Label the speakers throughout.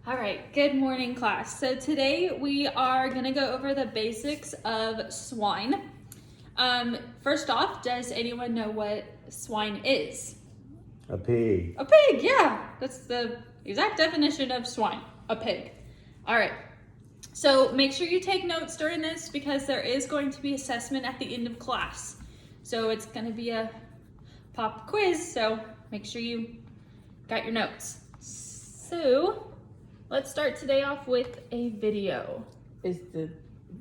Speaker 1: All right, good morning, class. So today we are going to go over the basics of swine. First off, does anyone know what swine is?
Speaker 2: A pig.
Speaker 1: A pig, yeah. That's the exact definition of swine, a pig. All right, so make sure you take notes during this because there is going to be assessment at the end of class. So it's going to be a pop quiz, so make sure you got your notes. So let's start today off with a video.
Speaker 3: Is the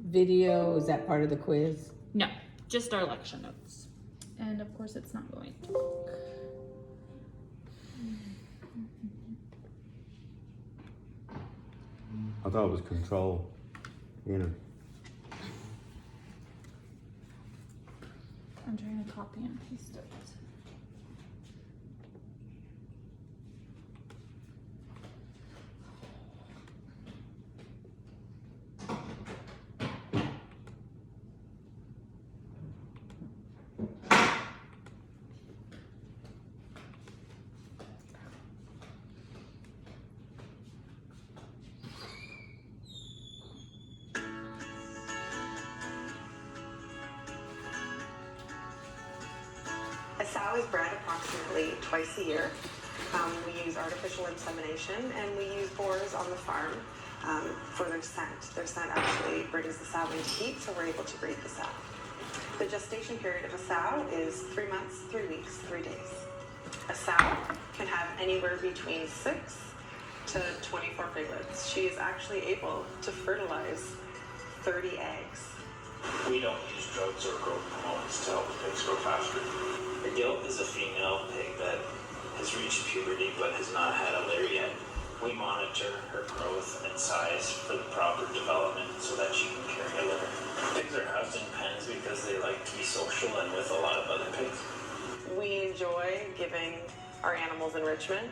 Speaker 3: video, is that part of the quiz?
Speaker 1: No, just our lecture notes. And of course it's not going to work.
Speaker 2: I thought it was control.
Speaker 1: I'm trying to copy and paste it.
Speaker 4: A sow is bred approximately twice a year. We use artificial insemination and we use boars on the farm for their scent. Their scent actually brings the sow into heat, so we're able to breed the sow. The gestation period of a sow is 3 months, 3 weeks, 3 days. A sow can have anywhere between 6 to 24 piglets. She is actually able to fertilize 30 eggs.
Speaker 5: We don't use drugs or growth hormones to help the pigs grow faster. A gilt is a female pig that has reached puberty but has not had a litter yet. We monitor her growth and size for the proper development so that she can carry a litter. Pigs are housed in pens because they like to be social and with a lot of other pigs.
Speaker 4: We enjoy giving our animals enrichment.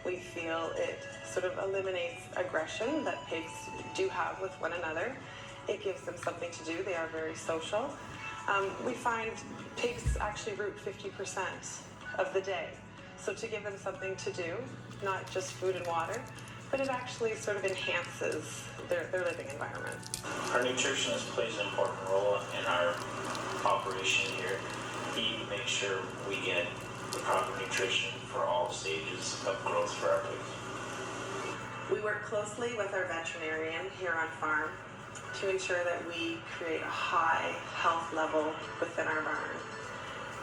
Speaker 4: We feel it sort of eliminates aggression that pigs do have with one another. It gives them something to do. They are very social. We find pigs actually root 50% of the day. So to give them something to do, not just food and water, but it actually sort of enhances their living environment.
Speaker 5: Our nutritionist plays an important role in our operation here. He makes sure we get the proper nutrition for all stages of growth for our pigs.
Speaker 4: We work closely with our veterinarian here on farm to ensure that we create a high health level within our barn.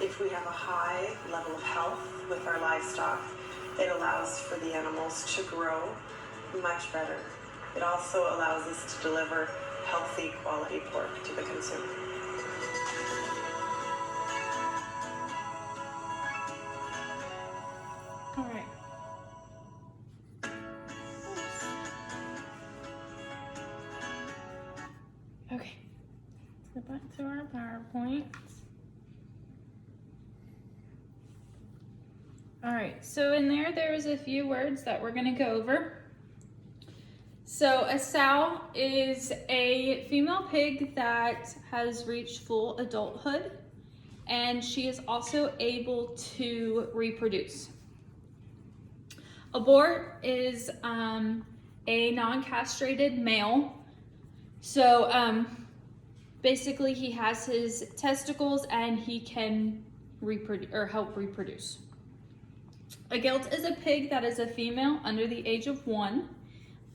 Speaker 4: If we have a high level of health with our livestock, it allows for the animals to grow much better. It also allows us to deliver healthy quality pork to the consumer.
Speaker 1: All right. Okay, let's go back to our PowerPoint. All right, so in there was a few words that we're gonna go over. So a sow is a female pig that has reached full adulthood, and she is also able to reproduce. A boar is a non-castrated male. So basically he has his testicles and he can reproduce or help reproduce. A gilt is a pig that is a female under the age of 1,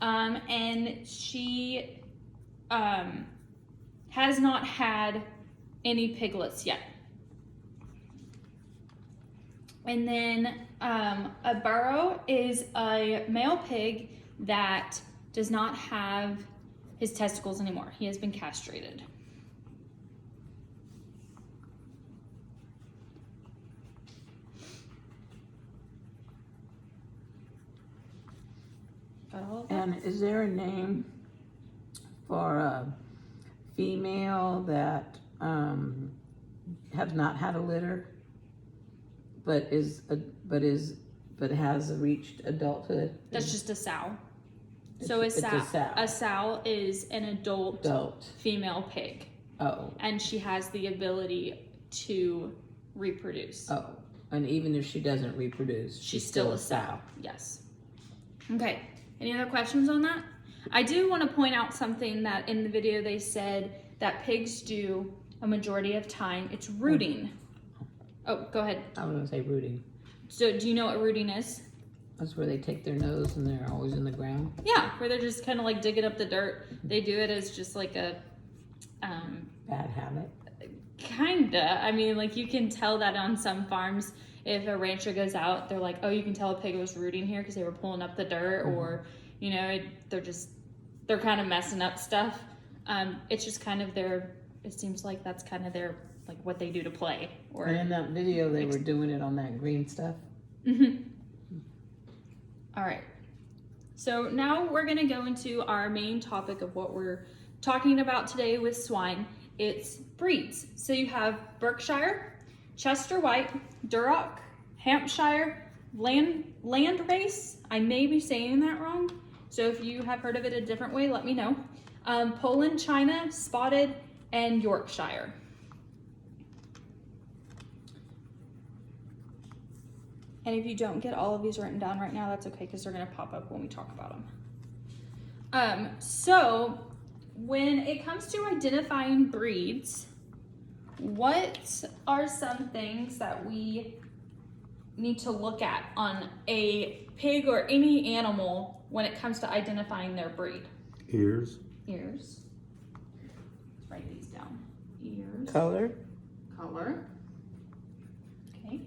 Speaker 1: and she has not had any piglets yet. And then a burro is a male pig that does not have his testicles anymore. He has been castrated. Got all of that?
Speaker 3: And is there a name for a female that have not had a litter, but has reached adulthood?
Speaker 1: That's just a sow.
Speaker 3: It's-
Speaker 1: So
Speaker 3: it's a sow.
Speaker 1: a sow is an adult
Speaker 3: Adult.
Speaker 1: female pig,
Speaker 3: Oh,
Speaker 1: and she has the ability to reproduce.
Speaker 3: and even if she doesn't reproduce,
Speaker 1: She's still a sow. Yes. Okay. Any other questions on that? I do want to point out something that in the video they said that pigs do a majority of time. It's rooting. Oh, go ahead.
Speaker 3: I was gonna say rooting.
Speaker 1: So do you know what rooting is?
Speaker 3: That's where they take their nose and they're always in the ground.
Speaker 1: Yeah, where they're just kind of like digging up the dirt. They do it as just like a,
Speaker 3: Bad habit.
Speaker 1: kinda. I mean, like you can tell that on some farms. If a rancher goes out, they're like, oh, you can tell a pig was rooting here because they were pulling up the dirt, or, you know, they're kind of messing up stuff. It's just kind of it seems like that's kind of their, like what they do to play. Or
Speaker 3: And in that video, they were doing it on that green stuff.
Speaker 1: All right. So now we're going to go into our main topic of what we're talking about today with swine. It's breeds. So you have Berkshire, Chester White, Duroc, Hampshire, Landrace. I may be saying that wrong. So if you have heard of it a different way, let me know. Poland, China, Spotted, and Yorkshire. And if you don't get all of these written down right now, that's okay, because they're going to pop up when we talk about them. So when it comes to identifying breeds, what are some things that we need to look at on a pig or any animal when it comes to identifying their breed?
Speaker 2: Ears.
Speaker 1: Ears. Let's write these down. Ears.
Speaker 3: Color.
Speaker 1: Color. Okay.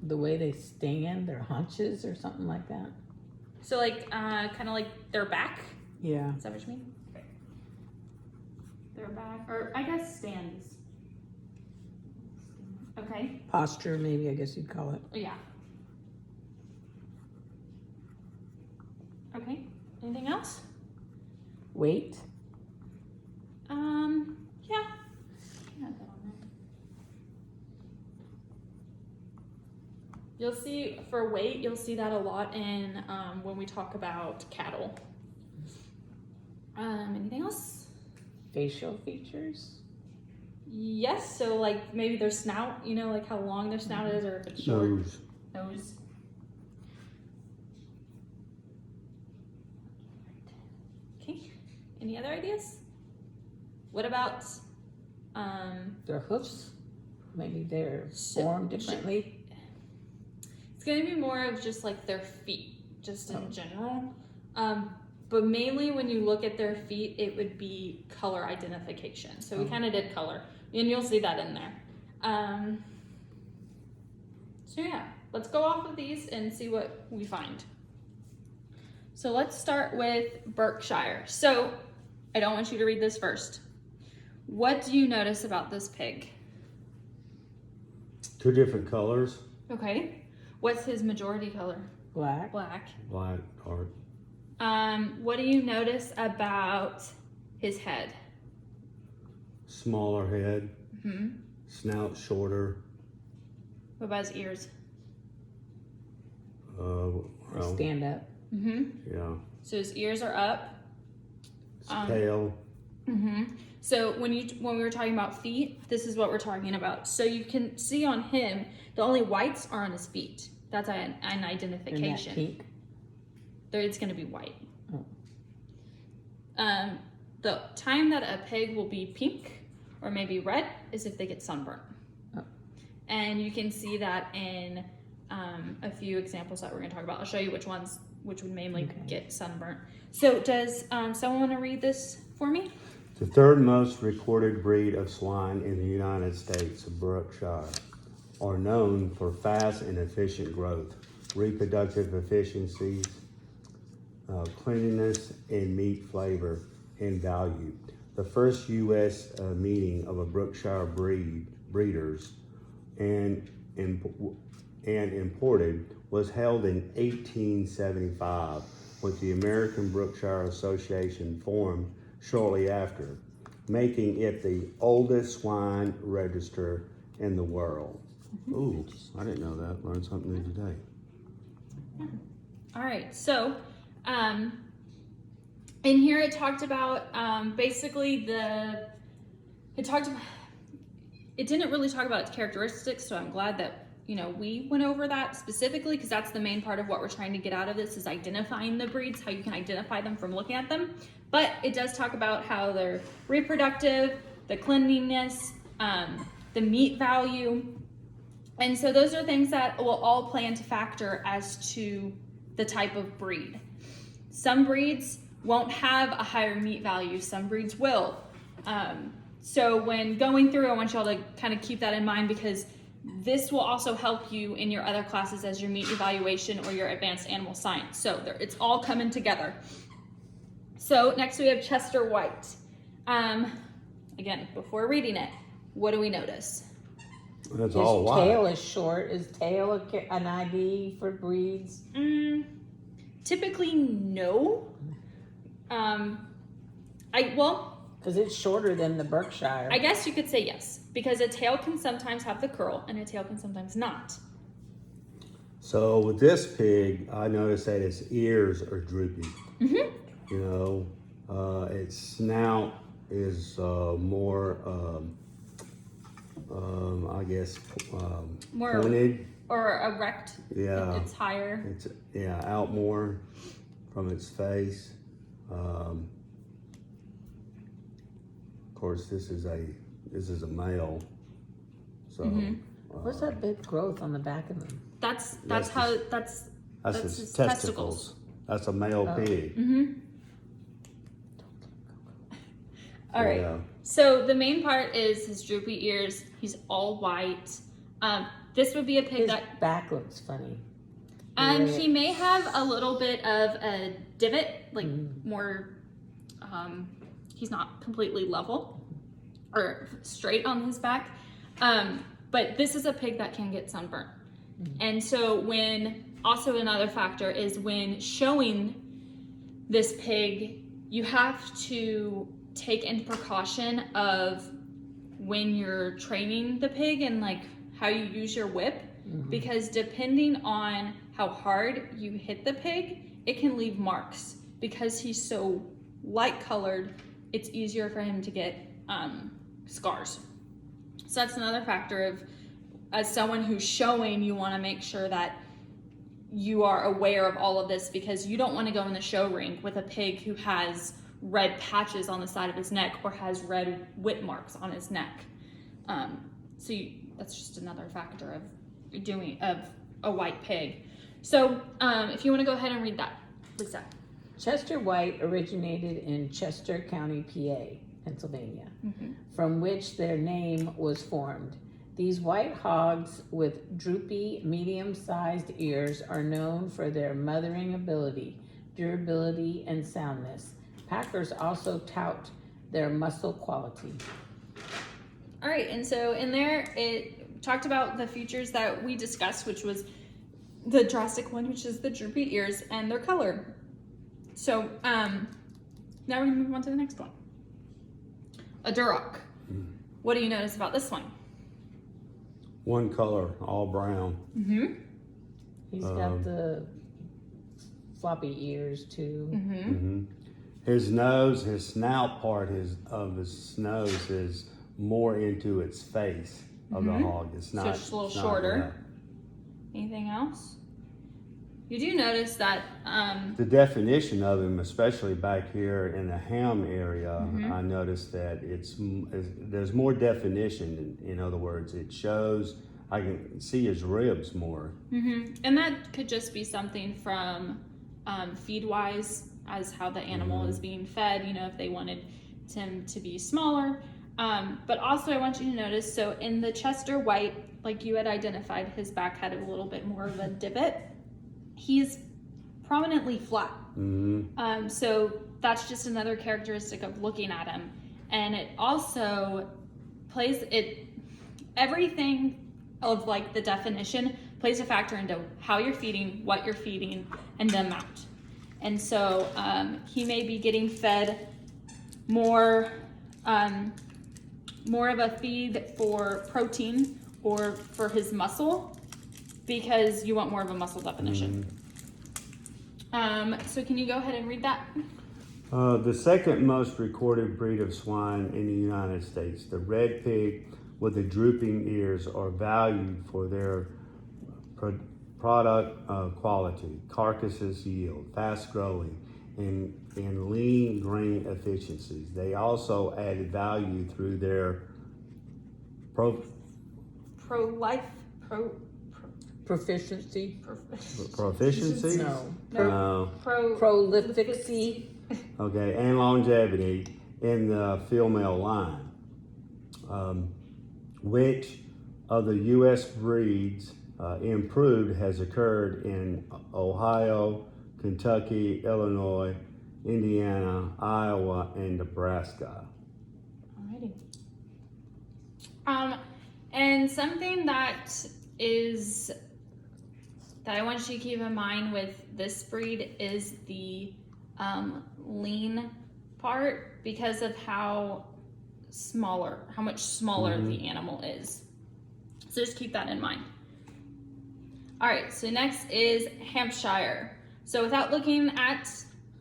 Speaker 3: The way they stand, their hunches or something like that.
Speaker 1: So like, kind of like their back.
Speaker 3: Yeah.
Speaker 1: Is that what you mean? Okay. Their back, or I guess stands. Okay.
Speaker 3: Posture, maybe, I guess you'd call it.
Speaker 1: Yeah. Okay. Anything else?
Speaker 3: Weight.
Speaker 1: Yeah. Add that on there. You'll see for weight, you'll see that a lot in when we talk about cattle. Anything else?
Speaker 3: Facial features.
Speaker 1: Yes, so like maybe their snout, you know, like how long their snout is, or if it's short.
Speaker 2: Nose.
Speaker 1: Nose. Okay. Any other ideas? What about
Speaker 3: Their hoofs. Maybe they're
Speaker 1: So-
Speaker 3: formed differently.
Speaker 1: it's gonna be more of just like their feet, just in general. But mainly when you look at their feet, it would be color identification. So we kind of did color, and you'll see that in there. So yeah, let's go off of these and see what we find. So let's start with Berkshire. So I don't want you to read this first. What do you notice about this pig?
Speaker 2: Two different colors.
Speaker 1: Okay. What's his majority color?
Speaker 3: Black.
Speaker 1: Black.
Speaker 2: Black, dark.
Speaker 1: What do you notice about his head?
Speaker 2: Smaller head.
Speaker 1: Hmm.
Speaker 2: Snout shorter.
Speaker 1: What about his ears?
Speaker 2: Well,
Speaker 3: Stand up.
Speaker 1: Mm-hmm.
Speaker 2: yeah.
Speaker 1: So his ears are up.
Speaker 2: Tail.
Speaker 1: Mm-hmm. So when we were talking about feet, this is what we're talking about. So you can see on him, the only whites are on his feet. That's an
Speaker 3: And that
Speaker 1: identification.
Speaker 3: pink.
Speaker 1: There, it's going to be white.
Speaker 3: Oh.
Speaker 1: The time that a pig will be pink or maybe red is if they get sunburnt.
Speaker 3: Oh.
Speaker 1: And you can see that in a few examples that we're going to talk about. I'll show you which would mainly get sunburnt. So does someone want to read this for me?
Speaker 2: The third most recorded breed of swine in the United States, Berkshire, are known for fast and efficient growth, reproductive efficiencies, cleanliness, and meat flavor and value. The first U.S. Meeting of a Berkshire breeders and imported was held in 1875, with the American Berkshire Association formed shortly after, making it the oldest swine register in the world. Ooh, I didn't know that. Learned something new today.
Speaker 1: All right, so in here it talked about basically it didn't really talk about its characteristics, so I'm glad that we went over that specifically because that's the main part of what we're trying to get out of this is identifying the breeds, how you can identify them from looking at them. But it does talk about how they're reproductive, the cleanliness, the meat value. And so those are things that will all play into factor as to the type of breed. Some breeds won't have a higher meat value, some breeds will. So when going through, I want y'all to kind of keep that in mind because this will also help you in your other classes as your meat evaluation or your advanced animal science. So it's all coming together. So next we have Chester White. Again, before reading it, what do we notice?
Speaker 2: That's
Speaker 3: His
Speaker 2: all white.
Speaker 3: tail is short. Is tail an ID for breeds?
Speaker 1: Typically, no.
Speaker 3: Because it's shorter than the Berkshire.
Speaker 1: I guess you could say yes, because a tail can sometimes have the curl and a tail can sometimes not.
Speaker 2: So with this pig, I noticed that its ears are droopy. Its snout is more, I guess,
Speaker 1: More
Speaker 2: pointed.
Speaker 1: or erect.
Speaker 2: Yeah.
Speaker 1: It's higher.
Speaker 2: It's out more from its face. Of course, this is a male. So
Speaker 3: What's that big growth on the back of them?
Speaker 1: That's
Speaker 2: That's
Speaker 1: how
Speaker 2: his-
Speaker 1: that's
Speaker 2: that's
Speaker 1: his
Speaker 2: his testicles. That's a male pig.
Speaker 1: all right.
Speaker 2: Yeah.
Speaker 1: So the main part is his droopy ears. He's all white. This would be a pig
Speaker 3: His
Speaker 1: that
Speaker 3: back looks funny.
Speaker 1: he may have a little bit of a divot, like more. He's not completely level or straight on his back. But this is a pig that can get sunburnt. And so also another factor is when showing this pig, you have to take into precaution of when you're training the pig and like how you use your whip, because depending on how hard you hit the pig, it can leave marks. Because he's so light colored, it's easier for him to get scars. So that's another factor of, as someone who's showing, you want to make sure that you are aware of all of this, because you don't want to go in the show ring with a pig who has red patches on the side of his neck or has red whip marks on his neck. That's just another factor of a white pig. So if you want to go ahead and read that, Lisa.
Speaker 3: Chester White originated in Chester County, PA, Pennsylvania, from which their name was formed. These white hogs with droopy, medium-sized ears are known for their mothering ability, durability, and soundness. Packers also tout their muscle quality.
Speaker 1: All right, and so in there it talked about the features that we discussed, which was the drastic one, which is the droopy ears and their color. So now we're gonna move on to the next one. A Duroc. What do you notice about this one?
Speaker 2: One color, all brown.
Speaker 3: He's got the floppy ears too.
Speaker 2: His nose, his snout part of his nose is more into its face of the hog. It's not.
Speaker 1: Just a little
Speaker 2: it's not-
Speaker 1: shorter. Anything else? You do notice that
Speaker 2: The definition of him, especially back here in the ham area, I noticed that there's more definition. In other words, it shows, I can see his ribs more.
Speaker 1: and that could just be something from feed wise, as how the animal is being fed, if they wanted him to be smaller. But also I want you to notice, so in the Chester White, like you had identified, his back had a little bit more of a divot. He's prominently flat. So that's just another characteristic of looking at him. And it also everything of like the definition plays a factor into how you're feeding, what you're feeding, and the amount. And so he may be getting fed more of a feed for protein or for his muscle, because you want more of a muscle definition. So can you go ahead and read that?
Speaker 2: The second most recorded breed of swine in the United States, the red pig with the drooping ears, are valued for their product quality, carcasses yield, fast growing, and lean grain efficiencies. They also added value through their
Speaker 1: Pro-life,
Speaker 3: Proficiency?
Speaker 2: proficiency.
Speaker 3: No. Prolificacy.
Speaker 2: Okay, and longevity in the female line. Which of the U.S. breeds improved has occurred in Ohio, Kentucky, Illinois, Indiana, Iowa, and Nebraska.
Speaker 1: Alrighty. And something that I want you to keep in mind with this breed is the lean part, because of how much smaller the animal is. So just keep that in mind. All right, so next is Hampshire. So without looking at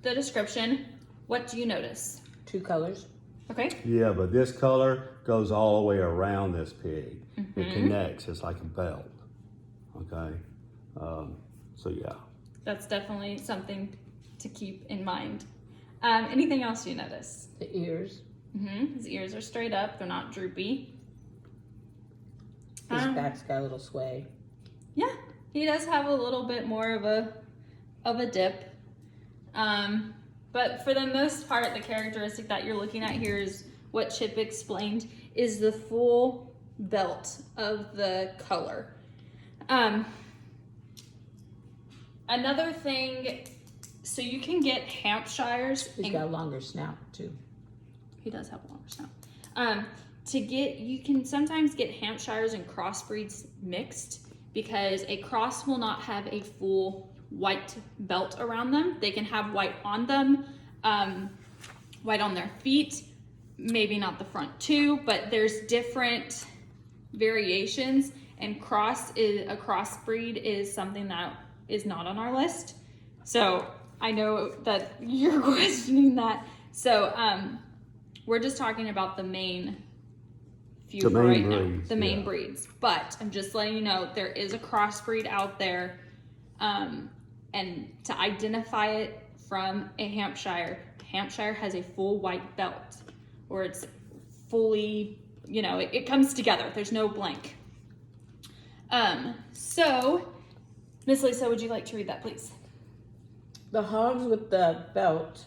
Speaker 1: the description, what do you notice?
Speaker 3: 2 colors.
Speaker 1: Okay.
Speaker 2: Yeah, but this color goes all the way around this pig. It connects. It's like a belt. Okay. So yeah.
Speaker 1: That's definitely something to keep in mind. Anything else you notice?
Speaker 3: The ears.
Speaker 1: His ears are straight up. They're not droopy.
Speaker 3: His back's got a little sway.
Speaker 1: Yeah, he does have a little bit more of a dip. But for the most part, the characteristic that you're looking at here is what Chip explained, is the full belt of the color. Another thing, so you can get Hampshires.
Speaker 3: He's got a longer snout too.
Speaker 1: He does have a longer snout. You can sometimes get Hampshires and crossbreeds mixed, because a cross will not have a full white belt around them. They can have white on them, white on their feet, maybe not the front too, but there's different variations, and a crossbreed is something that is not on our list. So I know that you're questioning that. So we're just talking about the main few right now, the main breeds. But I'm just letting you know there is a crossbreed out there, and to identify it from a Hampshire has a full white belt, or it's fully, it comes together. There's no blank. So Miss Lisa, would you like to read that, please?
Speaker 3: The hogs with the belt,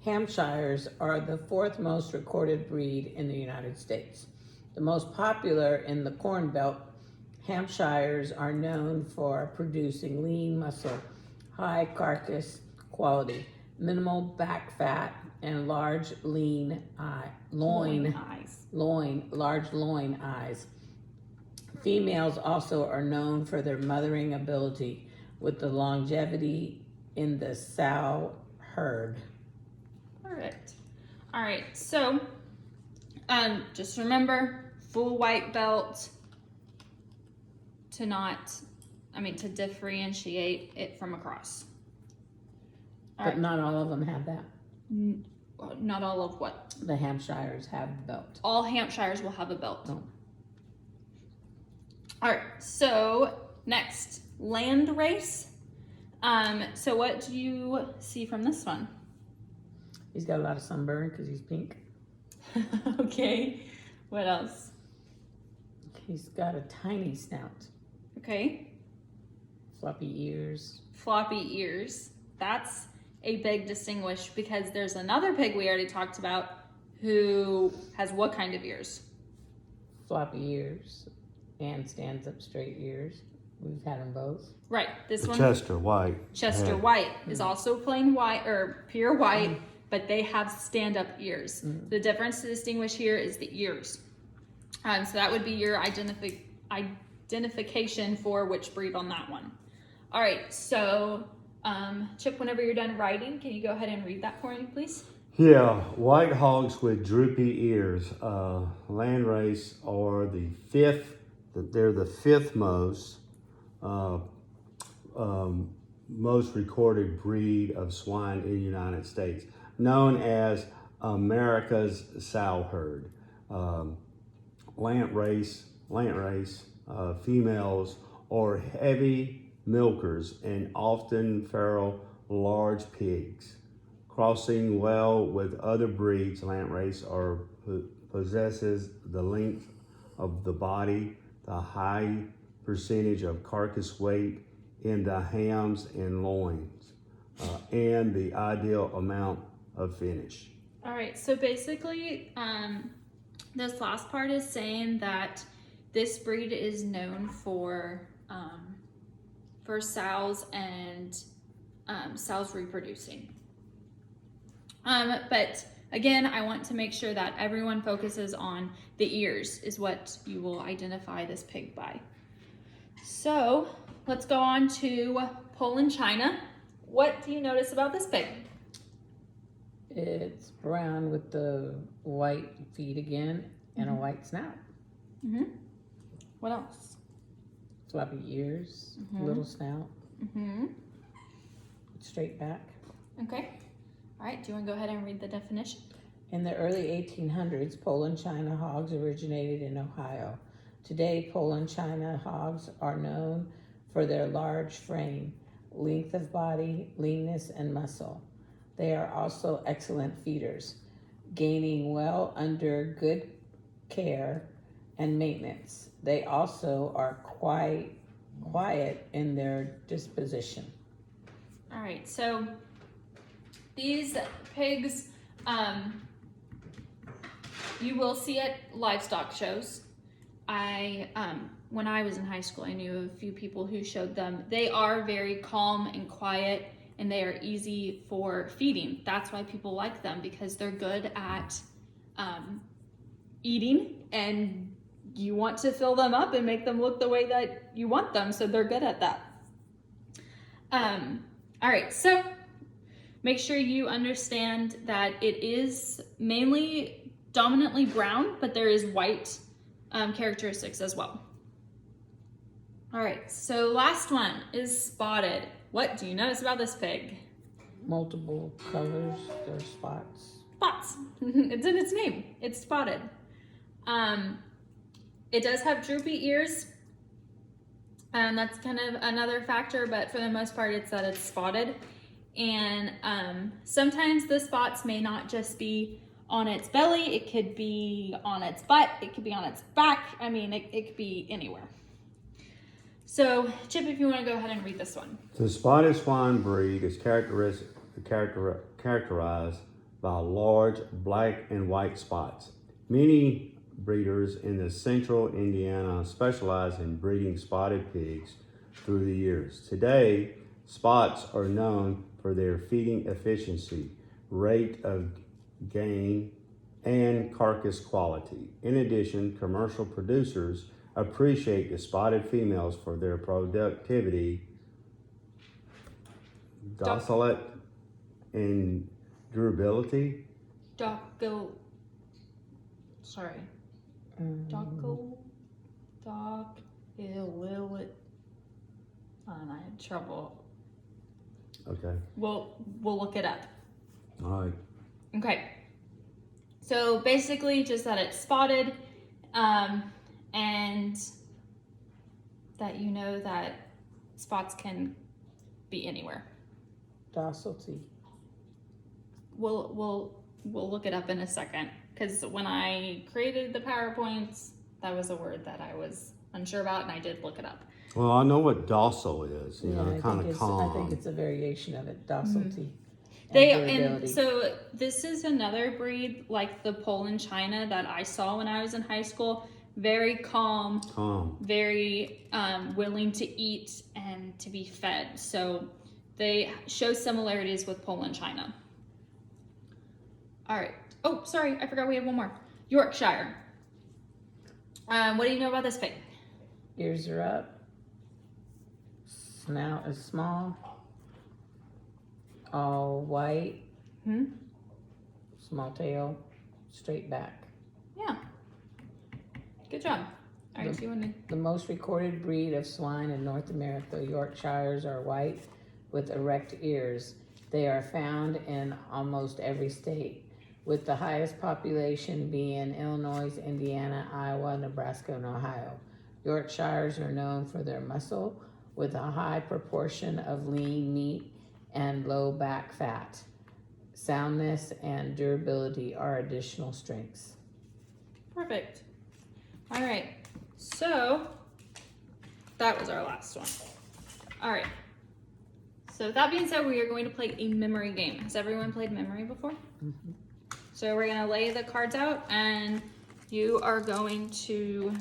Speaker 3: Hampshires, are the 4th most recorded breed in the United States. The most popular in the Corn Belt, Hampshires are known for producing lean muscle, high carcass quality, minimal back fat, and large large loin eyes. Females also are known for their mothering ability, with the longevity in the sow herd.
Speaker 1: Perfect. All right, so just remember, full white belt to differentiate it from a cross.
Speaker 3: But not all of them have that.
Speaker 1: Not all of what?
Speaker 3: The Hampshires have the belt.
Speaker 1: All Hampshires will have a belt.
Speaker 3: Oh.
Speaker 1: All right, so next, land race. So what do you see from this one?
Speaker 3: He's got a lot of sunburn because he's pink.
Speaker 1: Okay, what else?
Speaker 3: He's got a tiny snout.
Speaker 1: Okay.
Speaker 3: Floppy ears.
Speaker 1: Floppy ears. That's a big distinguish, because there's another pig we already talked about who has what kind of ears?
Speaker 3: Floppy ears and stands up straight ears. We've had them both.
Speaker 1: Right, this
Speaker 2: The
Speaker 1: one.
Speaker 2: Chester White.
Speaker 1: Chester White is also plain white or pure white, but they have stand-up ears. The difference to distinguish here is the ears. So that would be your identification for which breed on that one. All right, so Chip, whenever you're done writing, can you go ahead and read that for me, please?
Speaker 2: Yeah, white hogs with droopy ears. Landrace are the 5th. They're the 5th most recorded breed of swine in the United States, known as America's sow herd. Landrace females or heavy milkers and often feral large pigs. Crossing well with other breeds, landrace possesses the length of the body, the high percentage of carcass weight in the hams and loins, and the ideal amount of finish.
Speaker 1: All right, so basically, this last part is saying that this breed is known for sows and sows reproducing. But again, I want to make sure that everyone focuses on the ears is what you will identify this pig by. So let's go on to Poland China. What do you notice about this pig?
Speaker 3: It's brown with the white feet again and a white snout.
Speaker 1: Mm-hmm. What else?
Speaker 3: Floppy ears, little snout,
Speaker 1: Mm-hmm.
Speaker 3: straight back.
Speaker 1: Okay. All right, do you want to go ahead and read the definition?
Speaker 3: In the early 1800s, Poland China hogs originated in Ohio. Today, Poland China hogs are known for their large frame, length of body, leanness, and muscle. They are also excellent feeders, gaining well under good care and maintenance. They also are quiet in their disposition.
Speaker 1: All right, so these pigs, you will see at livestock shows. When I was in high school, I knew a few people who showed them. They are very calm and quiet, and they are easy for feeding. That's why people like them, because they're good at eating, and you want to fill them up and make them look the way that you want them, so they're good at that. All right, so make sure you understand that it is mainly dominantly brown, but there is white characteristics as well. All right, so last one is spotted. What do you notice about this pig?
Speaker 3: Multiple colors, their spots.
Speaker 1: Spots. It's in its name. It's spotted. It does have droopy ears. That's kind of another factor, but for the most part, it's that it's spotted. And sometimes the spots may not just be on its belly. It could be on its butt. It could be on its back. I mean, it could be anywhere. So, Chip, if you want to go ahead and read this one.
Speaker 2: The spotted swine breed is characterized by large black and white spots. Many breeders in the central Indiana specialize in breeding spotted pigs through the years. Today, spots are known for their feeding efficiency, rate of gain, and carcass quality. In addition, commercial producers appreciate the spotted females for their productivity, docility, and durability.
Speaker 1: Docility. I had trouble.
Speaker 2: Okay.
Speaker 1: We'll look it up.
Speaker 2: All right.
Speaker 1: Okay. So basically just that it's spotted, and that you know that spots can be anywhere.
Speaker 3: Docility.
Speaker 1: We'll look it up in a second, because when I created the PowerPoints, that was a word that I was unsure about, and I did look it up.
Speaker 2: Well, I know what docile is, you know,
Speaker 3: I
Speaker 2: kind
Speaker 3: think
Speaker 2: of calm.
Speaker 3: I think it's a variation of it, docility.
Speaker 1: And so this is another breed like the Poland China that I saw when I was in high school. Very calm, very willing to eat and to be fed. So they show similarities with Poland China. All right. Oh, sorry, I forgot we have one more. Yorkshire. What do you know about this pig?
Speaker 3: Ears are up. Snout is small. All white. Small tail. Straight back.
Speaker 1: Yeah. Good job. All right, so you want to...
Speaker 3: The most recorded breed of swine in North America, Yorkshires, are white with erect ears. They are found in almost every state, with the highest population being Illinois, Indiana, Iowa, Nebraska, and Ohio. Yorkshires are known for their muscle with a high proportion of lean meat and low back fat. Soundness and durability are additional strengths.
Speaker 1: Perfect. All right. So that was our last one. All right. So with that being said, we are going to play a memory game. Has everyone played memory before?
Speaker 3: Mm-hmm.
Speaker 1: So we're gonna lay the cards out and you are going to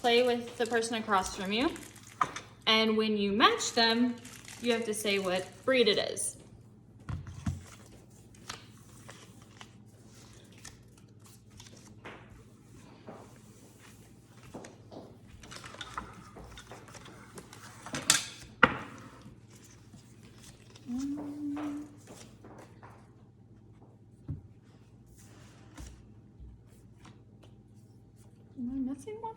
Speaker 1: play with the person across from you. And when you match them, you have to say what breed it is. Am I missing one?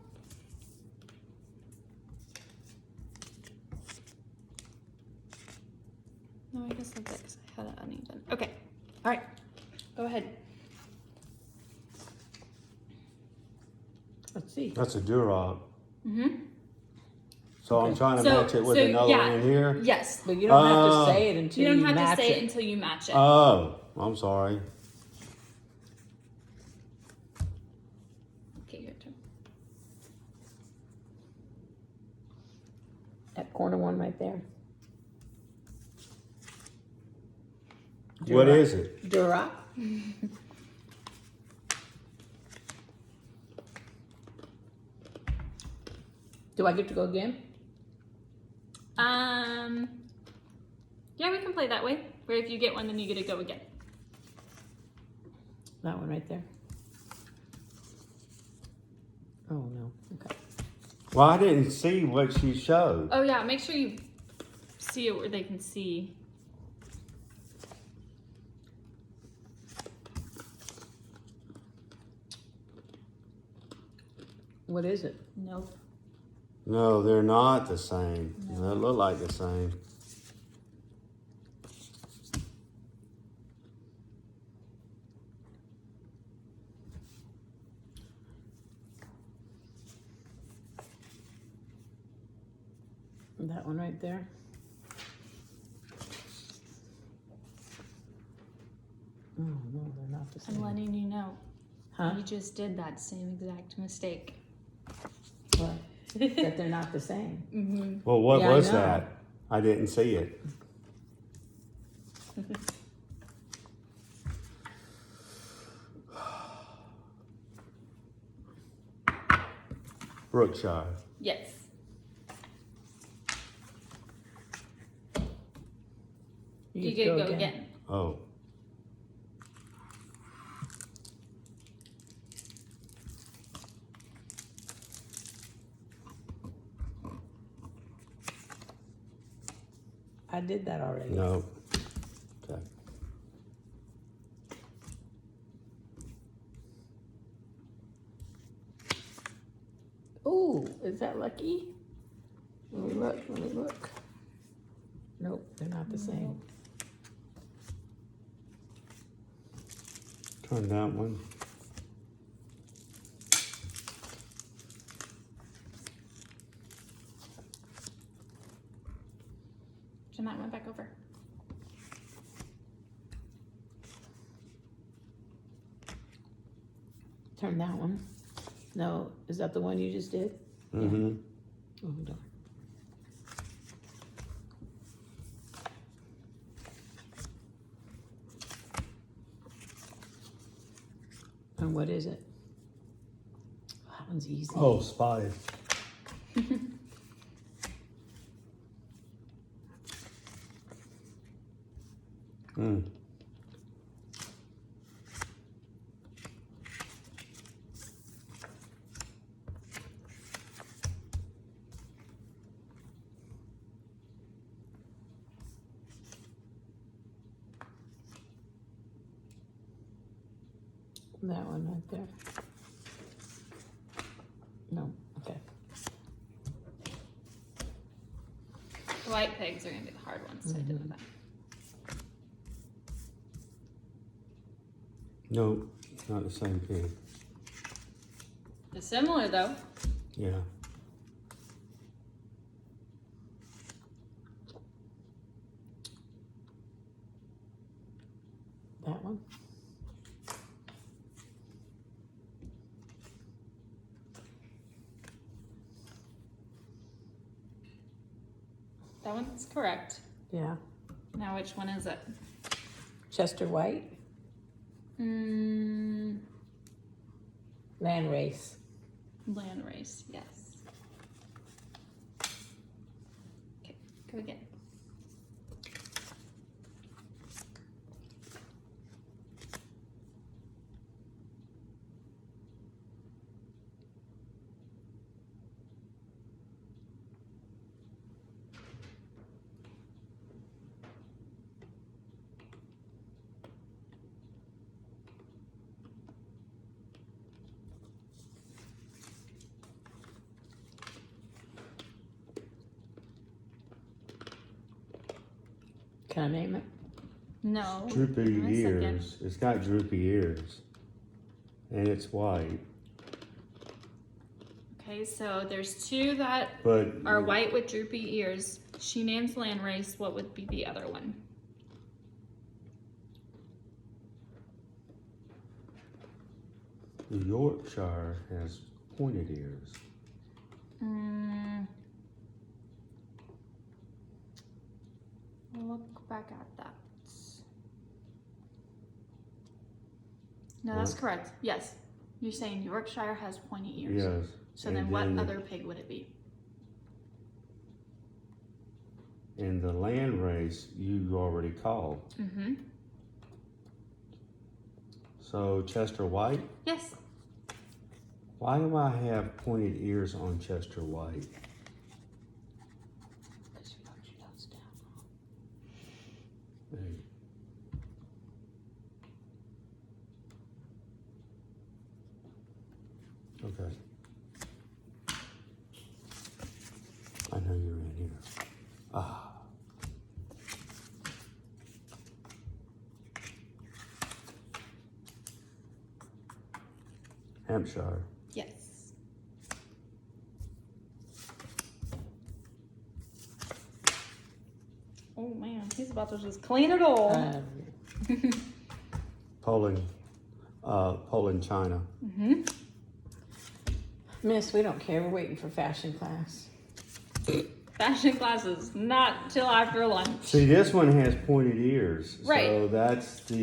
Speaker 1: No, I guess that's it because I had it uneven. Okay. All right. Go ahead.
Speaker 3: Let's see.
Speaker 2: That's a Duroc.
Speaker 1: Mm-hmm.
Speaker 2: So I'm
Speaker 3: Okay.
Speaker 2: trying to
Speaker 1: So-
Speaker 2: match it with
Speaker 1: so,
Speaker 2: another
Speaker 1: yeah.
Speaker 2: one in here.
Speaker 1: Yes.
Speaker 3: But you don't have
Speaker 2: Oh.
Speaker 3: to say it until
Speaker 1: You
Speaker 3: you,
Speaker 1: don't have
Speaker 3: match
Speaker 1: to say it
Speaker 3: it.
Speaker 1: until you match it.
Speaker 2: Oh, I'm sorry.
Speaker 1: Okay, your turn.
Speaker 3: That corner one right there.
Speaker 2: What
Speaker 3: Duroc.
Speaker 2: is it?
Speaker 3: Duroc. Do I get to go again?
Speaker 1: Yeah, we can play that way. Where if you get one, then you get to go again.
Speaker 3: That one right there. Oh no. Okay.
Speaker 2: Well, I didn't see what she showed.
Speaker 1: Oh yeah, make sure you see it where they can see.
Speaker 3: What is it?
Speaker 1: Nope.
Speaker 2: No, they're not the same. They look like the same.
Speaker 3: That one right there. Oh no, they're not the
Speaker 1: I'm
Speaker 3: same.
Speaker 1: letting you know.
Speaker 3: Huh?
Speaker 1: You just did that same exact mistake.
Speaker 3: What? That they're not the same.
Speaker 1: Mm-hmm.
Speaker 2: Well, what
Speaker 3: Yeah, I
Speaker 2: was
Speaker 3: know.
Speaker 2: that? I didn't see it. Brookshire.
Speaker 1: Yes. You get to go again.
Speaker 2: Oh.
Speaker 3: I did that already.
Speaker 2: No. Okay.
Speaker 3: Ooh, is that lucky? Let me look, let me look. Nope, they're not the same.
Speaker 2: Turn that one.
Speaker 1: Turn that one back over.
Speaker 3: Turn that one. No, is that the one you just did?
Speaker 2: Mm-hmm.
Speaker 3: Oh, darn. And what is it? That one's easy.
Speaker 2: Oh, spotted. Mm.
Speaker 3: That one right there. No, okay.
Speaker 1: The white pegs are gonna be the hard ones. So I did that.
Speaker 2: No, it's not the same pig.
Speaker 1: It's similar though.
Speaker 2: Yeah.
Speaker 3: That one?
Speaker 1: That one's correct.
Speaker 3: Yeah.
Speaker 1: Now which one is it?
Speaker 3: Chester White,
Speaker 1: Mm,
Speaker 3: Landrace.
Speaker 1: Landrace, yes. Okay, go again.
Speaker 3: Can I name it?
Speaker 1: No.
Speaker 2: Droopy
Speaker 1: give me a second.
Speaker 2: ears. It's got droopy ears. And it's white.
Speaker 1: Okay, so there's two that
Speaker 2: But
Speaker 1: are white with droopy ears. She names Landrace. What would be the other one?
Speaker 2: the Yorkshire has pointed ears.
Speaker 1: Look back at that. No, that's
Speaker 2: What?
Speaker 1: correct. Yes. You're saying Yorkshire has pointy ears.
Speaker 2: Yes.
Speaker 1: So
Speaker 2: and
Speaker 1: then what other pig would it be?
Speaker 2: And the land race you already called.
Speaker 1: Mm-hmm.
Speaker 2: So Chester White?
Speaker 1: Yes.
Speaker 2: Why do I have pointed ears on Chester White?
Speaker 3: Because you wrote your notes down.
Speaker 2: Hey. Okay. I know you're in here. Ah. Hampshire.
Speaker 1: Yes. Oh man, he's about to just clean it all.
Speaker 2: Poland. Poland, China.
Speaker 3: Miss, we don't care. We're waiting for fashion class.
Speaker 1: Fashion classes, not till after lunch.
Speaker 2: See, this one has pointed ears.
Speaker 1: Right.
Speaker 2: So that's the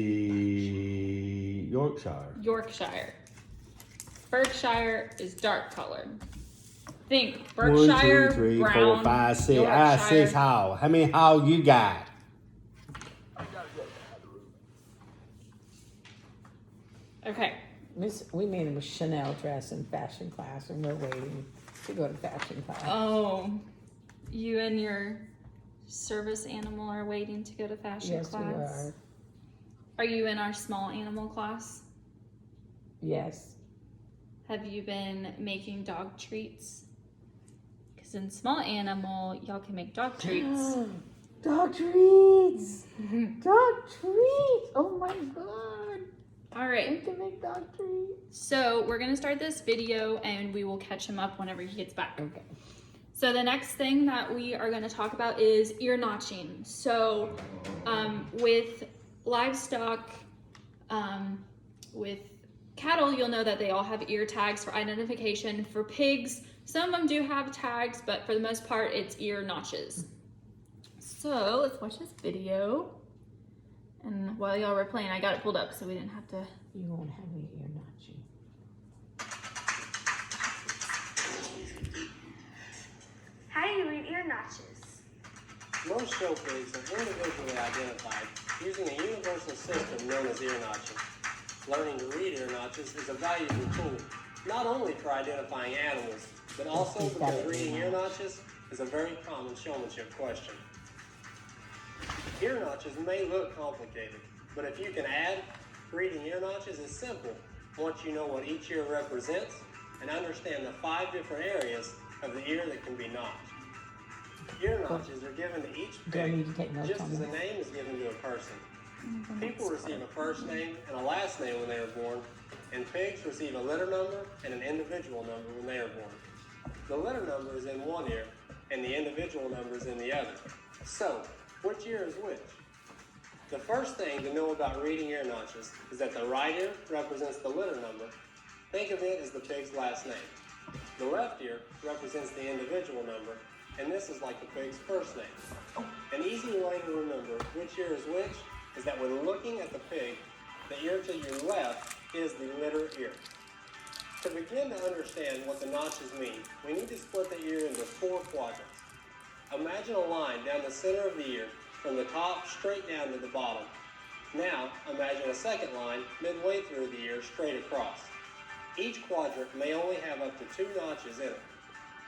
Speaker 2: Yorkshire.
Speaker 1: Yorkshire. Berkshire is dark colored. Think
Speaker 2: 1,
Speaker 1: Berkshire,
Speaker 2: 2, 3,
Speaker 1: brown,
Speaker 2: 4, 5, 6.
Speaker 1: Yorkshire.
Speaker 2: 6 how? How many how you got?
Speaker 1: Okay.
Speaker 3: Miss, we made him a Chanel dress in fashion class, and we're waiting to go to fashion class.
Speaker 1: Oh, you and your service animal are waiting to go to fashion
Speaker 3: Yes,
Speaker 1: class.
Speaker 3: we are.
Speaker 1: Are you in our small animal class?
Speaker 3: Yes.
Speaker 1: Have you been making dog treats? Because in small animal, y'all can make dog treats.
Speaker 3: Dog treats! Dog treats! Oh my god!
Speaker 1: All
Speaker 3: We
Speaker 1: right.
Speaker 3: can make dog treats.
Speaker 1: So we're gonna start this video, and we will catch him up whenever he gets back.
Speaker 3: Okay.
Speaker 1: So the next thing that we are going to talk about is ear notching. So with livestock, with cattle, you'll know that they all have ear tags for identification. For pigs, some of them do have tags, but for the most part, it's ear notches. So let's watch this video. And while y'all were playing, I got it pulled up so we didn't have to.
Speaker 3: You won't have any ear notching.
Speaker 6: How do you read ear notches?
Speaker 7: Most show pigs are individually identified using a universal system known as ear notching. Learning to read ear notches is a valuable tool, not only for identifying animals, but also because reading ear notches is a very common showmanship question. Ear notches may look complicated, but if you can add, reading ear notches is simple once you know what each ear represents and understand the 5 different areas of the ear that can be notched. Ear notches are given to each
Speaker 3: Do I need
Speaker 7: pig
Speaker 3: to take notes
Speaker 7: just
Speaker 3: on
Speaker 7: as a
Speaker 3: that?
Speaker 7: name is given to a person. People receive a first name and a last name when they are born, and pigs receive a litter number and an individual number when they are born. The litter number is in one ear, and the individual number is in the other. So, which ear is which? The first thing to know about reading ear notches is that the right ear represents the litter number. Think of it as the pig's last name. The left ear represents the individual number, and this is like the pig's first name. An easy way to remember which ear is which is that when looking at the pig, the ear to your left is the litter ear. To begin to understand what the notches mean, we need to split the ear into 4 quadrants. Imagine a line down the center of the ear from the top straight down to the bottom. Now, imagine a second line midway through the ear straight across. Each quadrant may only have up to 2 notches in it.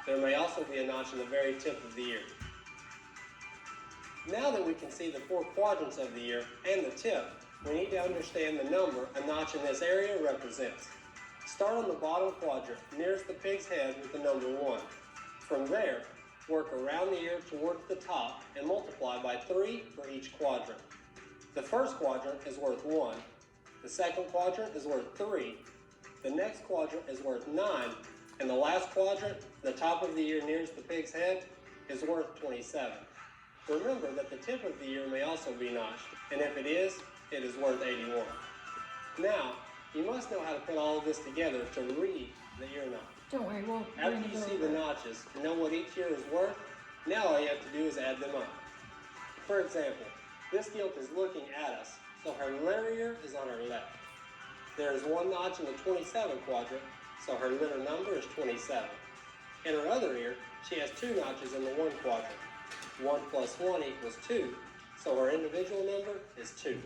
Speaker 7: There may also be a notch in the very tip of the ear. Now that we can see the 4 quadrants of the ear and the tip, we need to understand the number a notch in this area represents. Start on the bottom quadrant nearest the pig's head with the number 1. From there, work around the ear towards the top and multiply by 3 for each quadrant. The first quadrant is worth 1. The second quadrant is worth 3. The next quadrant is worth 9. And the last quadrant, the top of the ear nearest the pig's head, is worth 27. Remember that the tip of the ear may also be notched, and if it is worth 81. Now, you must know how to put all of this together to read the ear notch.
Speaker 1: Don't worry, we're
Speaker 7: After
Speaker 1: gonna
Speaker 7: you
Speaker 1: go
Speaker 7: see
Speaker 1: over
Speaker 7: the
Speaker 1: it.
Speaker 7: notches and know what each ear is worth, now all you have to do is add them up. For example, this gilt is looking at us, so her litter ear is on her left. There is 1 notch in the 27 quadrant, so her litter number is 27. In her other ear, she has 2 notches in the 1 quadrant. 1 plus 1 equals 2, so her individual number is 2.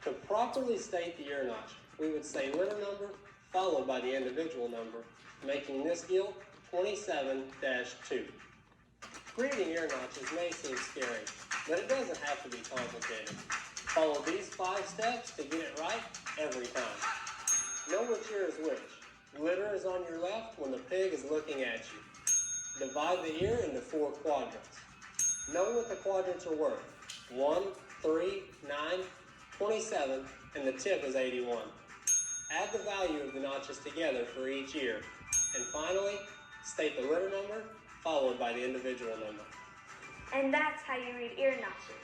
Speaker 7: To properly state the ear notch, we would say litter number followed by the individual number, making this gilt 27-2. Reading ear notches may seem scary, but it doesn't have to be complicated. Follow these 5 steps to get it right every time. Know which ear is which. Litter is on your left when the pig is looking at you. Divide the ear into 4 quadrants. Know what the quadrants are worth. 1, 3, 9, 27, and the tip is 81. Add the value of the notches together for each ear. And finally, state the litter number followed by the individual number.
Speaker 6: And that's how you read ear notches.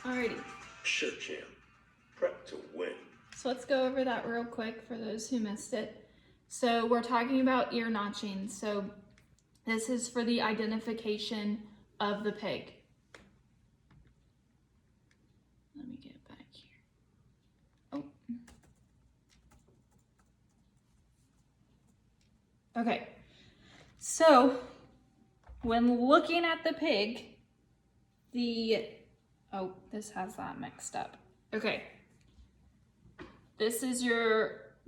Speaker 1: Alrighty,
Speaker 8: Sure, champ. Prep to win.
Speaker 1: so let's go over that real quick for those who missed it. So we're talking about ear notching. So this is for the identification of the pig. Let me get back here. Oh. Okay. So when looking at the pig, oh, this has that mixed up. Okay. This is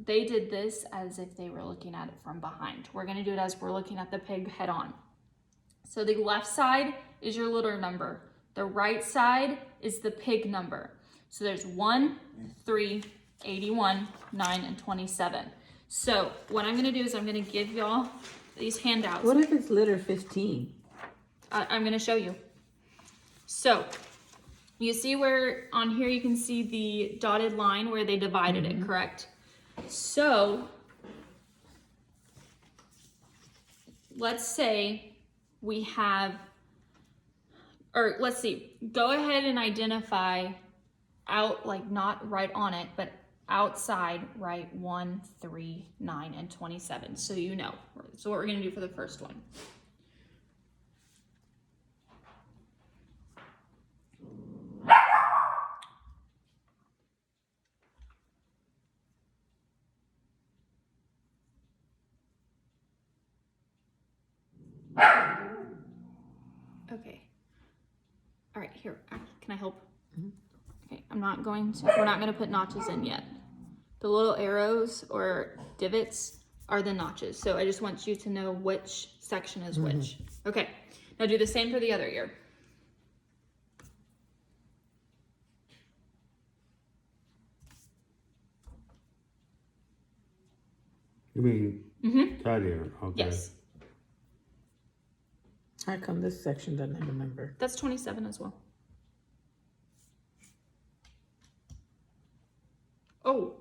Speaker 1: they did this as if they were looking at it from behind. We're gonna do it as we're looking at the pig head on. So the left side is your litter number. The right side is the pig number. So there's 1, 3, 81, 9, and 27. So what I'm gonna do is I'm gonna give y'all these handouts.
Speaker 3: What if it's litter 15?
Speaker 1: I'm gonna show you. So you see where on here you can see the dotted line where they divided it, correct? So let's say we have, or let's see, go ahead and identify out, like not right on it, but outside, right? 1, 3, 9, and 27. So you know. So what we're gonna do for the first one. Okay. All right, here, can I help? Okay, we're not gonna put notches in yet. The little arrows or divots are the notches. So I just want you to know which section is which. Okay, now do the same for the other ear.
Speaker 2: You mean cut ear? Okay.
Speaker 1: Yes,
Speaker 3: How come this section doesn't have a number?
Speaker 1: that's 27 as well. Oh,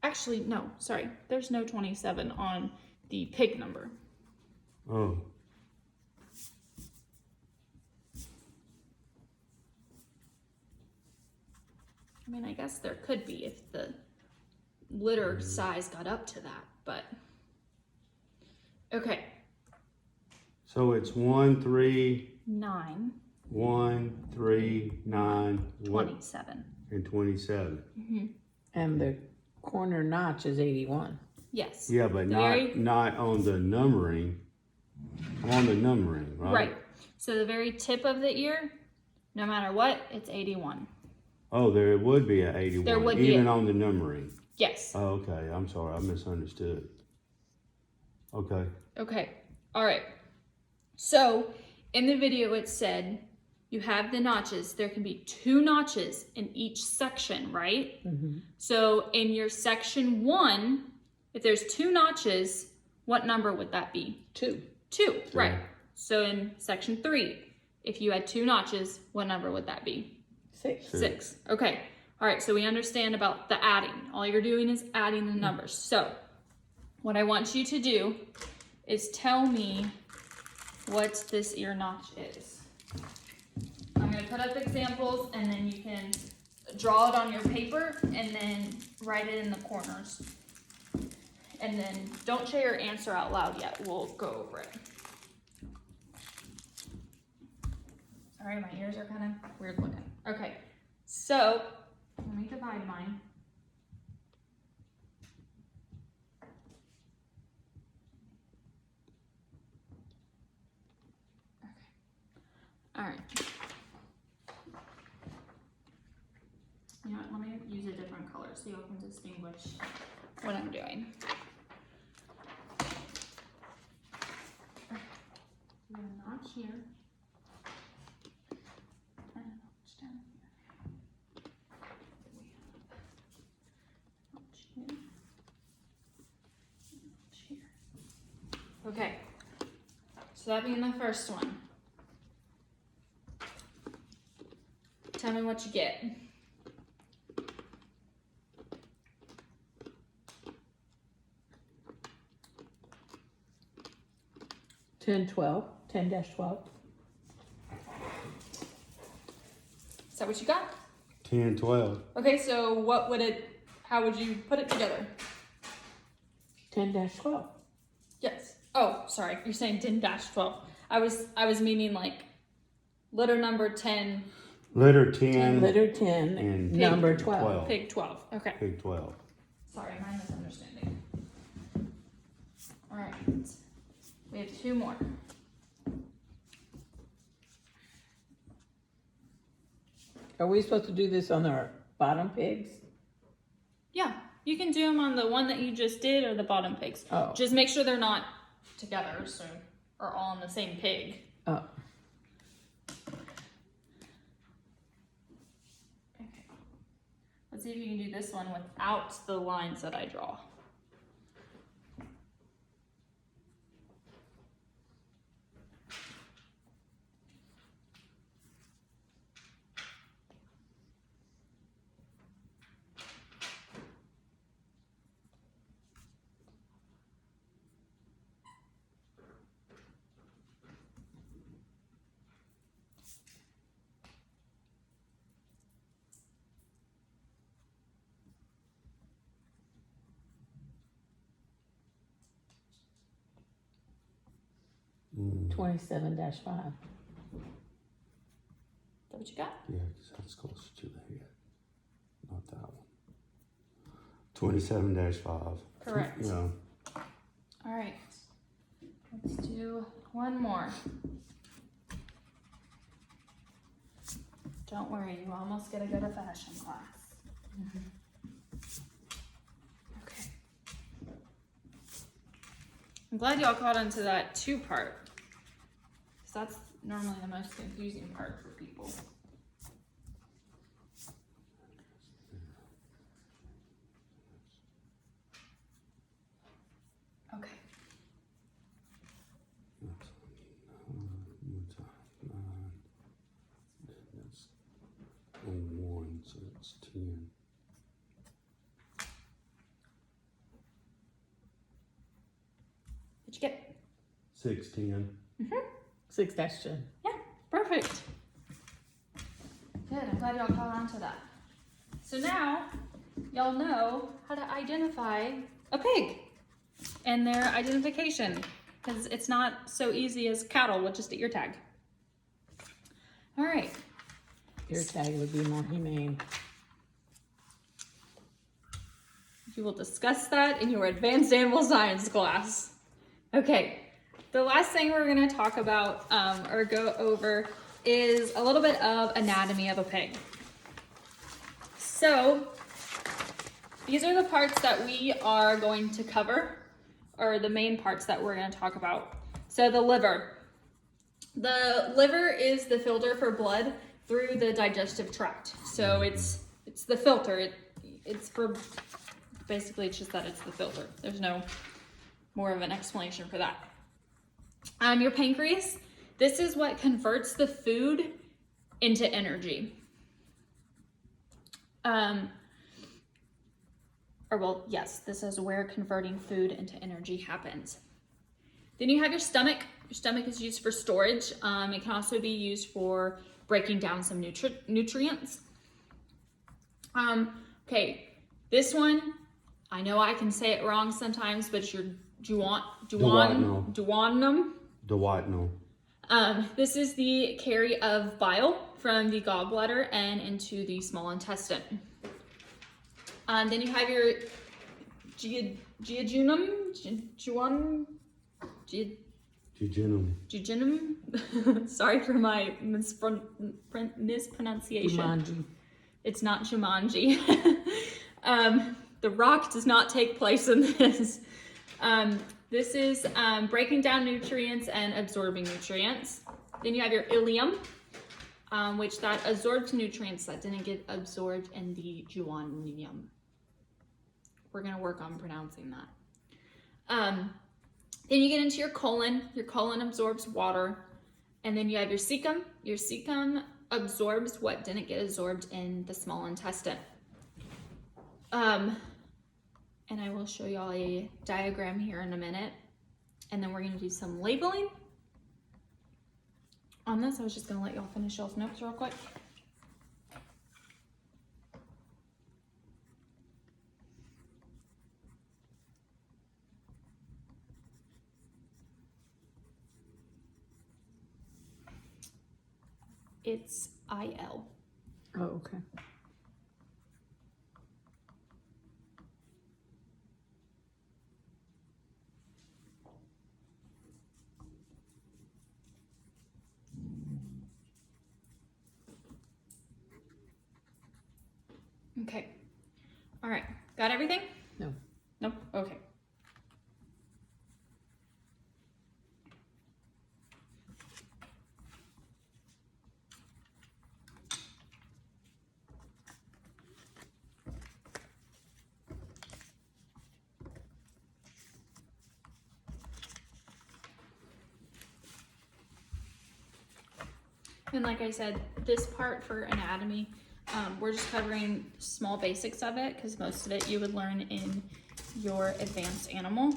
Speaker 1: actually, no, sorry. There's no 27 on the pig number.
Speaker 2: Oh.
Speaker 1: mean, I guess there could be if the litter size got up to that, but okay.
Speaker 2: So it's 1, 3,
Speaker 1: 9,
Speaker 2: 1, 3, 9,
Speaker 1: 27.
Speaker 2: and 27.
Speaker 3: And the corner notch is 81.
Speaker 1: Yes.
Speaker 2: Yeah, but not on the numbering. On the numbering, right?
Speaker 1: Right. So the very tip of the ear, no matter what, it's 81.
Speaker 2: Oh, there would be an 81.
Speaker 1: There would be
Speaker 2: even on the numbering.
Speaker 1: Yes.
Speaker 2: Oh, okay. I'm sorry. I misunderstood. Okay.
Speaker 1: Okay. All right. So in the video, it said you have the notches. There can be 2 notches in each section, right? So in your section 1, if there's 2 notches, what number would that be?
Speaker 3: 2.
Speaker 1: 2, right. So in section 3, if you had 2 notches, what number would that be?
Speaker 3: 6.
Speaker 1: 6. Okay. All right. So we understand about the adding. All you're doing is adding the numbers. So what I want you to do is tell me what this ear notch is. I'm going to put up examples and then you can draw it on your paper and then write it in the corners. And then don't share your answer out loud yet. We'll go over it. Sorry, my ears are kind of weird looking. Okay, so let me divide mine. Okay. All right. You know what? Let me use a different color so you can distinguish what I'm doing. We have a notch here. And a notch down here. We have a notch here. And a notch here. Okay. So that being the first one. Tell me what you get.
Speaker 3: 10-12. 10-12.
Speaker 1: Is that what you got?
Speaker 2: 10, 12.
Speaker 1: Okay, so what would it, how would you put it together?
Speaker 3: 10-12.
Speaker 1: Yes. Oh, sorry. You're saying 10-12. I was meaning like letter number 10,
Speaker 2: Letter 10.
Speaker 3: Letter 10,
Speaker 2: And
Speaker 3: number
Speaker 2: pig
Speaker 3: 12.
Speaker 1: pig 12. Okay.
Speaker 2: Pig 12.
Speaker 1: Sorry, my misunderstanding. All right. We have 2 more.
Speaker 3: Are we supposed to do this on our bottom pigs?
Speaker 1: Yeah, you can do them on the one that you just did or the bottom pigs.
Speaker 3: Oh.
Speaker 1: Just make sure they're not together, so or all on the same pig.
Speaker 3: Oh.
Speaker 1: Okay. Let's see if you can do this one without the lines that I draw.
Speaker 2: Mm.
Speaker 3: 27-5.
Speaker 1: Is that what you got?
Speaker 2: Yeah, because that's closer to the head. Not that one. 27-5.
Speaker 1: Correct.
Speaker 2: Yeah.
Speaker 1: All right. Let's do one more. Don't worry, you almost get to go to fashion class. Okay. I'm glad y'all caught on to that 2 part. Because that's normally the most confusing part for people. Okay.
Speaker 2: That's 1, so it's 10.
Speaker 1: What'd you get?
Speaker 2: 6, 10.
Speaker 3: 6-10.
Speaker 1: Yeah, perfect. Good, I'm glad y'all caught on to that. So now y'all know how to identify a pig and their identification, because it's not so easy as cattle with just an ear tag. All right.
Speaker 3: Ear tag would be more humane.
Speaker 1: You will discuss that in your advanced animal science class. Okay, the last thing we're gonna talk about or go over is a little bit of anatomy of a pig. So these are the parts that we are going to cover, or the main parts that we're gonna talk about. So the liver. The liver is the filter for blood through the digestive tract. So it's the filter. It's for, basically it's just that it's the filter. There's no more of an explanation for that. Your pancreas, this is what converts the food into energy. Yes, this is where converting food into energy happens. Then you have your stomach. Your stomach is used for storage. It can also be used for breaking down some nutrients. Okay, this one, I know I can say it wrong sometimes, but it's your duodenum.
Speaker 2: Duodenal.
Speaker 1: This is the carry of bile from the gallbladder and into the small intestine. Then you have your jejunum. Sorry for my mispronunciation.
Speaker 3: Jumanji.
Speaker 1: It's not Jumanji. The rock does not take place in this. This is breaking down nutrients and absorbing nutrients. Then you have your ileum, which that absorbs nutrients that didn't get absorbed in the duodenum. We're gonna work on pronouncing that. Then you get into your colon. Your colon absorbs water. And then you have your cecum. Your cecum absorbs what didn't get absorbed in the small intestine. And I will show y'all a diagram here in a minute. And then we're gonna do some labeling on this. I was just gonna let y'all finish y'all's notes real quick. It's IL.
Speaker 3: Oh, okay.
Speaker 1: Okay. All right. Got everything?
Speaker 3: No.
Speaker 1: Nope. Okay. And like I said, this part for anatomy, we're just covering small basics of it because most of it you would learn in your advanced animal.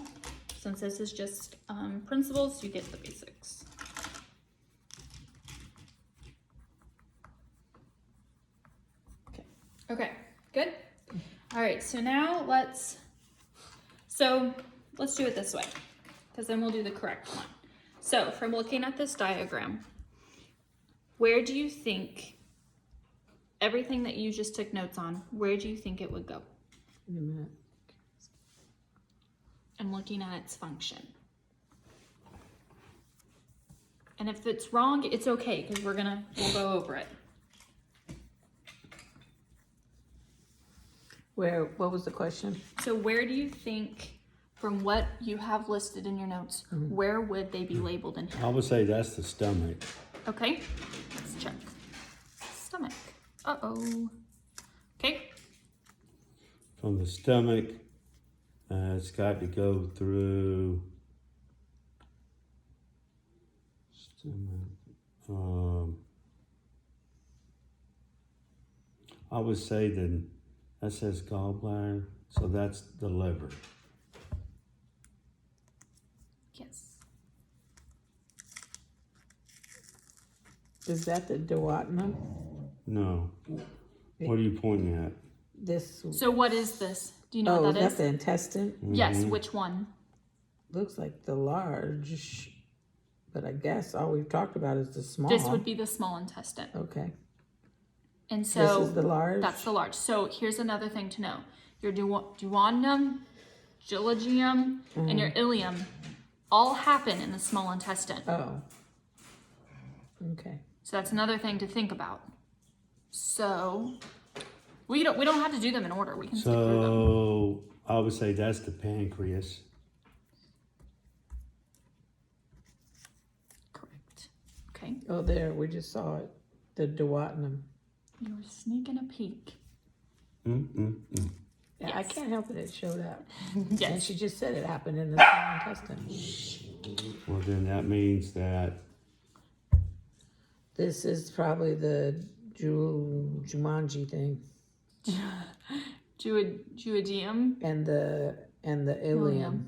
Speaker 1: Since this is just principles, you get the basics. Okay, good. All right, so now let's do it this way because then we'll do the correct one. So from looking at this diagram, where do you think everything that you just took notes on, where do you think it would go?
Speaker 3: Wait a minute.
Speaker 1: I'm looking at its function. And if it's wrong, it's okay because we'll go over it.
Speaker 3: What was the question?
Speaker 1: So where do you think, from what you have listed in your notes, where would they be labeled in here?
Speaker 2: I would say that's the stomach.
Speaker 1: Okay, let's check. Stomach. Uh-oh. Okay.
Speaker 2: From the stomach, it's got to go through stomach. I would say that says gallbladder, so that's the liver.
Speaker 1: Yes.
Speaker 3: Is that the duodenum?
Speaker 2: No. What are you pointing at?
Speaker 3: this.
Speaker 1: So what is this? Do you know
Speaker 3: Oh,
Speaker 1: what
Speaker 3: is
Speaker 1: that
Speaker 3: that
Speaker 1: is?
Speaker 3: the intestine?
Speaker 1: Yes, which one?
Speaker 3: Looks like the large, but I guess all we've talked about is the small.
Speaker 1: This would be the small intestine.
Speaker 3: Okay.
Speaker 1: And
Speaker 3: This
Speaker 1: so
Speaker 3: is the large.
Speaker 1: that's the large. So here's another thing to know. Your duodenum, jejunum, and your ileum all happen in the small intestine.
Speaker 3: Oh. Okay.
Speaker 1: So that's another thing to think about. So we don't have to do them in order. We can skip through them.
Speaker 2: So I would say that's the pancreas.
Speaker 1: Correct. Okay.
Speaker 3: Oh, there, we just saw it. The duodenum.
Speaker 1: You were sneaking a peek.
Speaker 3: Yeah, I
Speaker 1: Yes.
Speaker 3: can't help it. It showed up. And
Speaker 1: Yes.
Speaker 3: she just said it happened in the small intestine.
Speaker 2: Well, then that means that
Speaker 3: This is probably the Jumanji thing,
Speaker 1: Duodenum.
Speaker 3: and the ileum.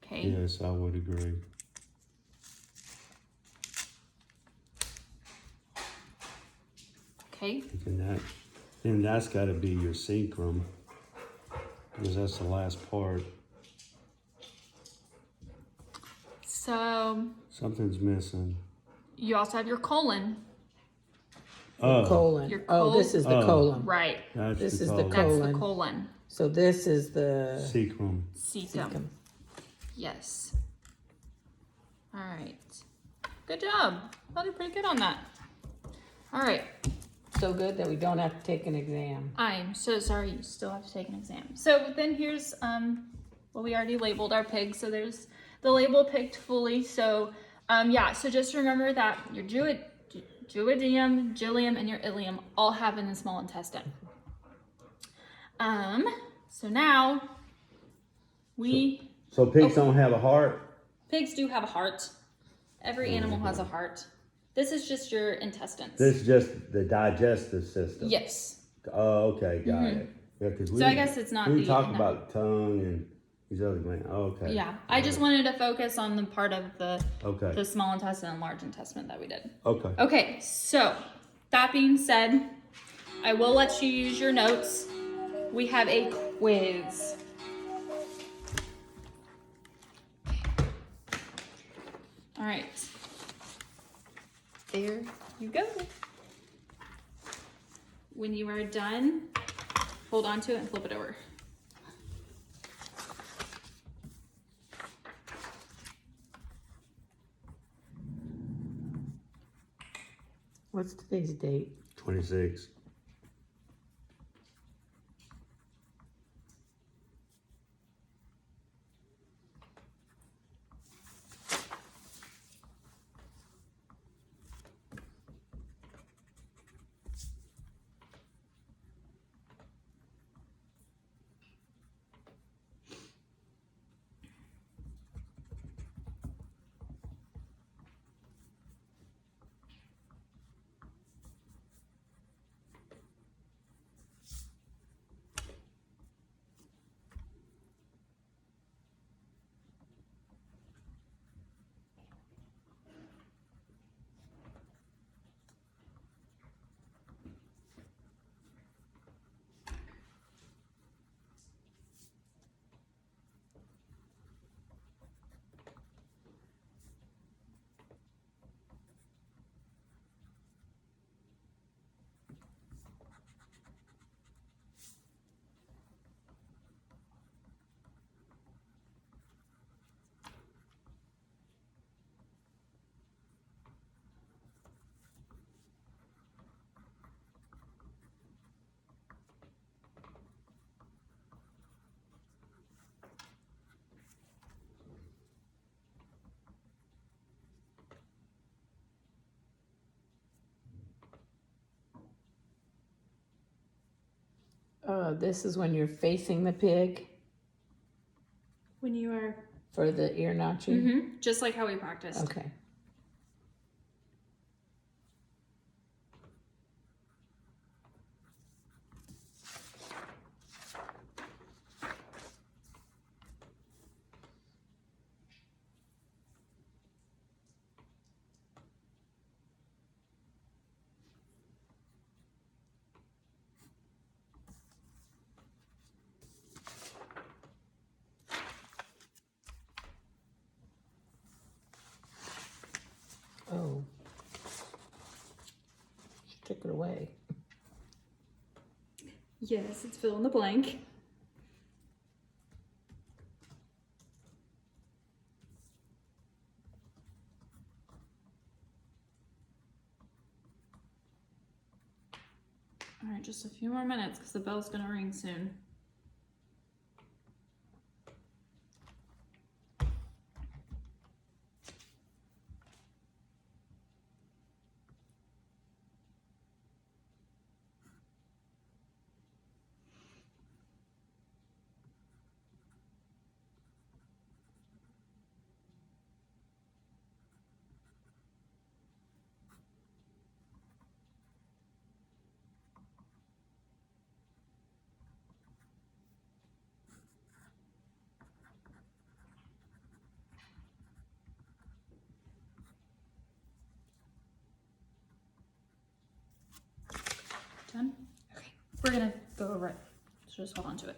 Speaker 1: Okay.
Speaker 2: yes, I would agree.
Speaker 1: Okay.
Speaker 2: Then that's got to be your sacrum, because that's the last part.
Speaker 1: So
Speaker 2: Something's missing.
Speaker 1: you also have your colon.
Speaker 2: Oh,
Speaker 3: Colon.
Speaker 1: Your
Speaker 3: Oh, this is the
Speaker 2: Oh.
Speaker 3: colon.
Speaker 1: Right.
Speaker 2: that's
Speaker 3: This
Speaker 2: the
Speaker 3: is the
Speaker 2: colon.
Speaker 1: That's
Speaker 3: Colon.
Speaker 1: the colon.
Speaker 3: So this is the
Speaker 2: Sacrum.
Speaker 1: Cecum. Yes. All right. Good job. I did pretty good on that. All right.
Speaker 3: so good that we don't have to take an exam.
Speaker 1: I'm so sorry you still have to take an exam. So then here's well, we already labeled our pig, so there's the label picked fully. So yeah, so just remember that your duodenum, jejunum, and your ileum all happen in the small intestine. So now
Speaker 2: So pigs don't have a heart?
Speaker 1: pigs do have a heart. Every animal has a heart. This is just your intestines.
Speaker 2: This is just the digestive system?
Speaker 1: Yes.
Speaker 2: Oh, okay, got it. Yeah, 'cause
Speaker 1: So I guess it's not
Speaker 2: we
Speaker 1: the-
Speaker 2: talk
Speaker 1: no.
Speaker 2: about tongue and these other glands. Oh, okay.
Speaker 1: Yeah. I just wanted to focus on the part of the
Speaker 2: Okay.
Speaker 1: small intestine and large intestine that we did.
Speaker 2: Okay.
Speaker 1: Okay, so that being said, I will let you use your notes. We have a quiz. All right. There you go. When you are done, hold on to it and flip it over.
Speaker 3: What's today's date?
Speaker 2: 26.
Speaker 3: This is when you're facing the pig
Speaker 1: When you are,
Speaker 3: for the ear notching.
Speaker 1: just like how we practiced.
Speaker 3: Okay. took it away.
Speaker 1: Yes, it's fill in the blank. All right, just a few more minutes because the bell's gonna ring soon. Done? Okay, we're gonna go over it. So just hold on to it.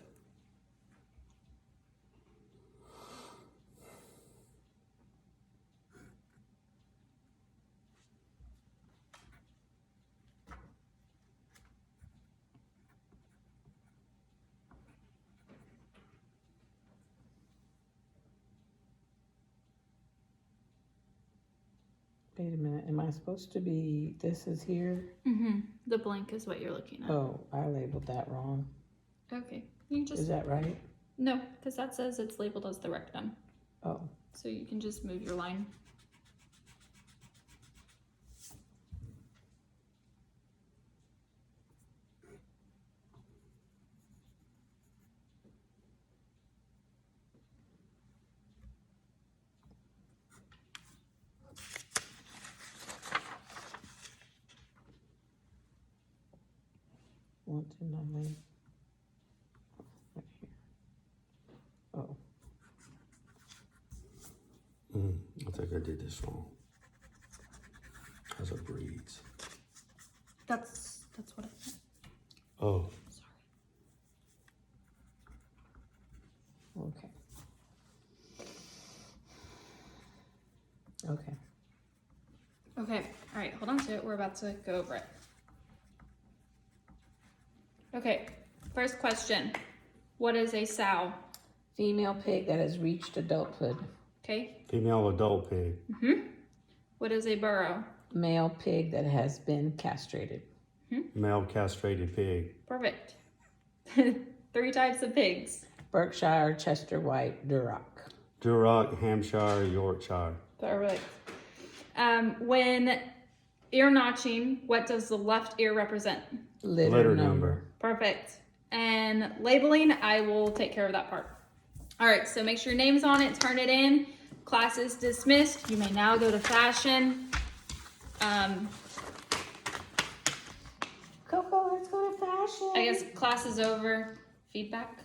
Speaker 3: Wait a minute, am I supposed to be, this is here?
Speaker 1: Mm-hmm. The blank is what you're looking at.
Speaker 3: Oh, I labeled that wrong.
Speaker 1: Okay, you can
Speaker 3: Is
Speaker 1: just,
Speaker 3: that right?
Speaker 1: no, because that says it's labeled as the rectum.
Speaker 3: Oh,
Speaker 1: So you can just move your line.
Speaker 3: want to nominate. Right here. Oh,
Speaker 2: I think I did this wrong. As it reads.
Speaker 1: That's what I meant.
Speaker 2: Oh,
Speaker 1: Sorry.
Speaker 3: okay. Okay.
Speaker 1: Okay, all right, hold on to it. We're about to go over it. Okay, first question. What is a sow?
Speaker 3: Female pig that has reached adulthood.
Speaker 1: Okay.
Speaker 2: female adult pig.
Speaker 1: What is a burro?
Speaker 3: Male pig that has been castrated.
Speaker 2: Male castrated pig.
Speaker 1: Perfect. 3 types of pigs.
Speaker 3: Berkshire, Chester White, Duroc.
Speaker 2: Duroc, Hampshire, Yorkshire.
Speaker 1: Perfect. When ear notching, what does the left ear represent?
Speaker 3: Litter number.
Speaker 1: Perfect. And labeling, I will take care of that part. All right, so make sure your name's on it, turn it in. Class is dismissed. You may now go to fashion.
Speaker 3: Coco, let's go to fashion.
Speaker 1: I guess class is over. Feedback?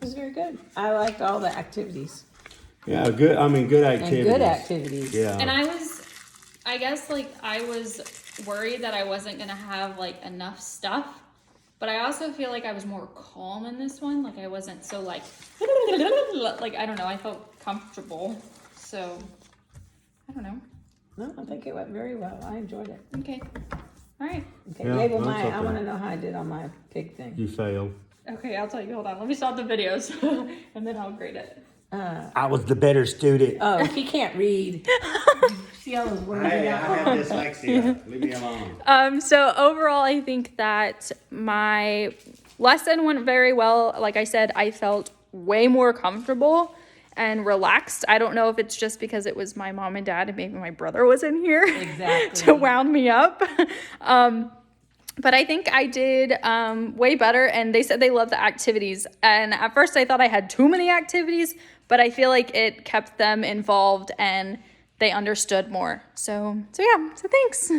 Speaker 3: It was very good. I liked all the activities.
Speaker 2: Yeah, good. I mean, good
Speaker 3: And
Speaker 2: activities.
Speaker 3: good activities.
Speaker 2: Yeah.
Speaker 1: And I guess I was worried that I wasn't gonna have like enough stuff, but I also feel like I was more calm in this one. Like I wasn't so like I don't know, I felt comfortable. So I don't know.
Speaker 3: No, I think it went very well. I enjoyed it.
Speaker 1: Okay. All right.
Speaker 3: Okay,
Speaker 2: Yeah,
Speaker 3: label
Speaker 2: that's
Speaker 3: mine. I
Speaker 2: okay.
Speaker 3: want to know how I did on my pig thing.
Speaker 2: You failed.
Speaker 1: Okay, I'll tell you. Hold on. Let me stop the videos and then I'll grade it.
Speaker 2: I was the better student.
Speaker 3: Oh, he can't read. See all those words?
Speaker 2: Hey, I have dyslexia. Leave me alone.
Speaker 1: So overall, I think that my lesson went very well. Like I said, I felt way more comfortable and relaxed. I don't know if it's just because it was my mom and dad and maybe my brother was in here
Speaker 3: Exactly.
Speaker 1: to wound me up. But I think I did way better, and they said they love the activities. And at first I thought I had too many activities, but I feel like it kept them involved and they understood more. So thanks.